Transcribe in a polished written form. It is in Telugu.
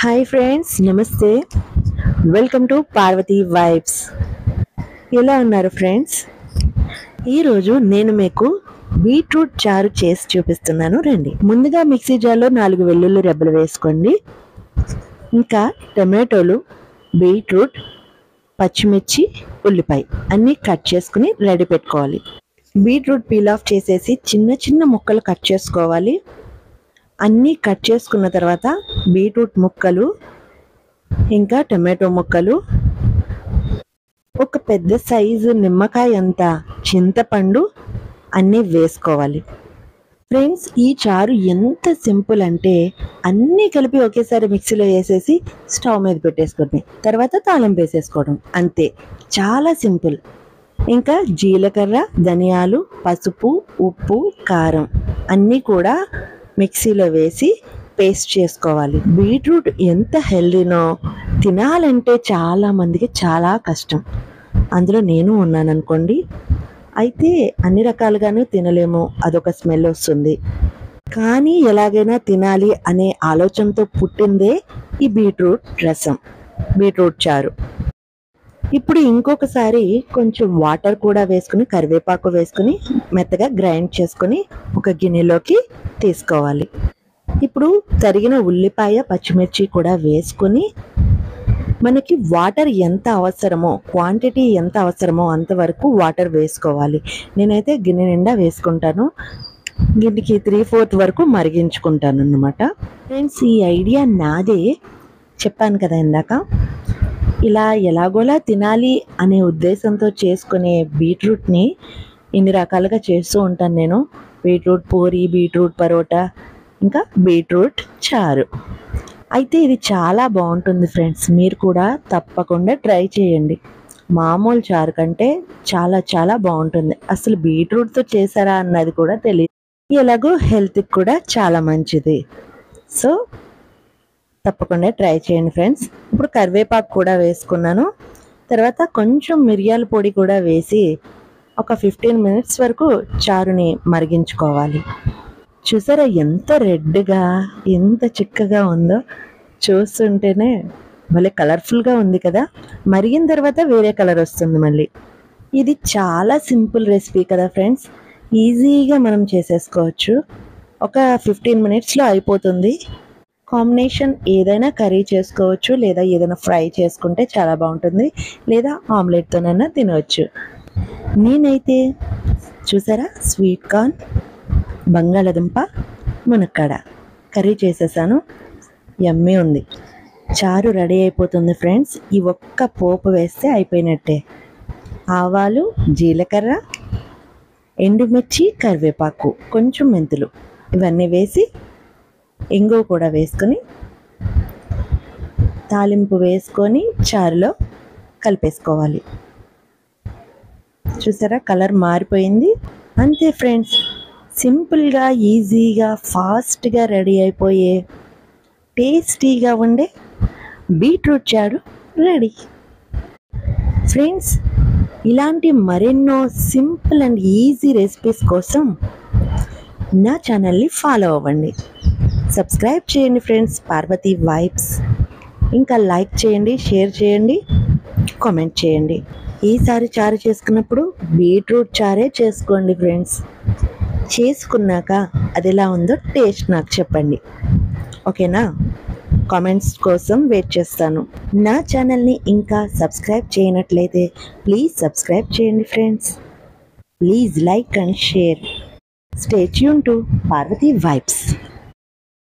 హాయ్ ఫ్రెండ్స్, నమస్తే. Welcome to Parvathi vibes. ఎలా ఉన్నారు ఫ్రెండ్స్? ఈరోజు నేను మీకు బీట్రూట్ చారు చేసి చూపిస్తున్నాను, రండి. ముందుగా మిక్సీ జార్లో 4 వెల్లుల్లి రెబ్బలు వేసుకోండి. ఇంకా టమాటోలు, బీట్రూట్, పచ్చిమిర్చి, ఉల్లిపాయ అన్నీ కట్ చేసుకుని రెడీ పెట్టుకోవాలి. బీట్రూట్ పీల్ ఆఫ్ చేసేసి చిన్న చిన్న ముక్కలు కట్ చేసుకోవాలి. అన్నీ కట్ చేసుకున్న తర్వాత బీట్రూట్ ముక్కలు, ఇంకా టమాటో ముక్కలు, ఒక పెద్ద సైజు నిమ్మకాయ అంత చింతపండు అన్నీ వేసుకోవాలి. ఫ్రెండ్స్, ఈ చారు ఎంత సింపుల్ అంటే అన్నీ కలిపి ఒకేసారి మిక్సీలో వేసేసి స్టవ్ మీద పెట్టేసుకోవడం, తర్వాత తాలింపు వేసేసుకోవడం, అంతే. చాలా సింపుల్. ఇంకా జీలకర్ర, ధనియాలు, పసుపు, ఉప్పు, కారం అన్నీ కూడా మిక్సీలో వేసి పేస్ట్ చేసుకోవాలి. బీట్రూట్ ఎంత హెల్దీనో, తినాలంటే చాలా మందికి చాలా కష్టం. అందులో నేను ఉన్నాను అనుకోండి. అయితే అన్ని రకాలుగాను తినలేము, అదొక స్మెల్ వస్తుంది. కానీ ఎలాగైనా తినాలి అనే ఆలోచనతో పుట్టిందే ఈ బీట్రూట్ రసం, బీట్రూట్ చారు. ఇప్పుడు ఇంకొకసారి కొంచెం వాటర్ కూడా వేసుకుని, కరివేపాకు వేసుకుని మెత్తగా గ్రైండ్ చేసుకుని ఒక గిన్నెలోకి తీసుకోవాలి. ఇప్పుడు తరిగిన ఉల్లిపాయ, పచ్చిమిర్చి కూడా వేసుకొని మనకి వాటర్ ఎంత అవసరమో, క్వాంటిటీ ఎంత అవసరమో అంతవరకు వాటర్ వేసుకోవాలి. నేనైతే గిన్నె నిండా వేసుకుంటాను. గిన్నెకి 3/4 వరకు మరిగించుకుంటాను అన్నమాట. ఫ్రెండ్స్, ఈ ఐడియా నాదే. చెప్పాను కదా ఇందాక, ఇలా ఎలాగోలా తినాలి అనే ఉద్దేశంతో చేసుకునే బీట్రూట్ని ఇన్ని రకాలుగా చేస్తూ ఉంటాను నేను. బీట్రూట్ పూరి, బీట్రూట్ పరోటా, ఇంకా బీట్రూట్ చారు. అయితే ఇది చాలా బాగుంటుంది ఫ్రెండ్స్. మీరు కూడా తప్పకుండా ట్రై చేయండి. మామూలు చారు కంటే చాలా చాలా బాగుంటుంది. అసలు బీట్రూట్తో చేశారా అన్నది కూడా తెలియదు. ఎలాగో హెల్త్కి కూడా చాలా మంచిది. సో తప్పకుండా ట్రై చేయండి ఫ్రెండ్స్. ఇప్పుడు కరివేపాకు కూడా వేసుకున్నాను. తర్వాత కొంచెం మిరియాల పొడి కూడా వేసి ఒక 15 మినిట్స్ వరకు చారుని మరిగించుకోవాలి. చూసారా ఎంత రెడ్గా, ఎంత చిక్కగా ఉందో? చూస్తుంటేనే భలే కలర్ఫుల్గా ఉంది కదా. మరిగిన తర్వాత వేరే కలర్ వస్తుంది మళ్ళీ. ఇది చాలా సింపుల్ రెసిపీ కదా ఫ్రెండ్స్. ఈజీగా మనం చేసేసుకోవచ్చు. ఒక 15 మినిట్స్లో అయిపోతుంది. కాంబినేషన్ ఏదైనా కర్రీ చేసుకోవచ్చు, లేదా ఏదైనా ఫ్రై చేసుకుంటే చాలా బాగుంటుంది, లేదా ఆమ్లెట్తోనైనా తినవచ్చు. నేనైతే చూసారా, స్వీట్ కార్న్, బంగాళదుంప, మునక్కాడ కర్రీ చేసేసాను. యమ్మీ ఉంది. చారు రెడీ అయిపోతుంది ఫ్రెండ్స్. ఈ ఒక్క పోపు వేస్తే అయిపోయినట్టే. ఆవాలు, జీలకర్ర, ఎండుమిర్చి, కరివేపాకు, కొంచెం మెంతులు ఇవన్నీ వేసి, ఇంగువ కూడా వేసుకొని, తాలింపు వేసుకొని చారులో కలిపేసుకోవాలి. చూసారా, కలర్ మారిపోయింది. అంతే ఫ్రెండ్స్, సింపుల్గా, ఈజీగా, ఫాస్ట్గా రెడీ అయిపోయే టేస్టీగా ఉండే బీట్రూట్ చారు రెడీ. ఫ్రెండ్స్, ఇలాంటి మరెన్నో సింపుల్ అండ్ ఈజీ రెసిపీస్ కోసం నా ఛానల్ని ఫాలో అవ్వండి. సబ్స్క్రైబ్ చేయండి ఫ్రెండ్స్, పార్వతి వైబ్స్. ఇంకా లైక్ చేయండి, షేర్ చేయండి, కామెంట్ చేయండి. ఈసారి చారు చేసుకున్నప్పుడు బీట్రూట్ చారే చేసుకోండి ఫ్రెండ్స్. చేసుకున్నాక అది ఎలా ఉందో టేస్ట్ నాకు చెప్పండి, ఓకేనా? కామెంట్స్ కోసం వెయిట్ చేస్తాను. నా ఛానల్ని ఇంకా సబ్స్క్రైబ్ చేయనట్లయితే ప్లీజ్ సబ్స్క్రైబ్ చేయండి friends. Please like and share. Stay tune to Parvathi vibes.